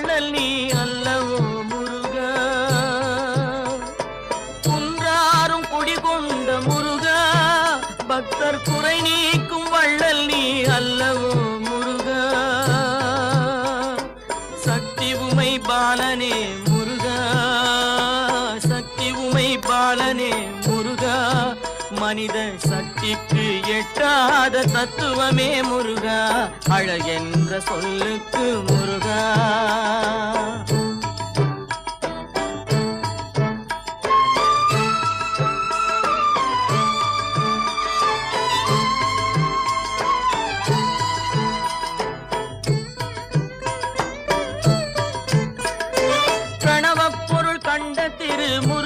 வள்ளல் நீ அல்லவோ முருகா, குன்றாரும் குடிகொண்ட முருகா, பக்தர் குறை நீக்கும் வள்ளல் நீ அல்லவோ முருகா, சக்தி உமை பாலனே முருகா, சக்தி உமை பாலனே முருகா, மனித சக்திக்கு எட்டாத தத்துவமே முருகா, அழகென்ற சொல்லுக்கு முருகா. பிரணவப் பொருள் கண்ட திருமுருகா,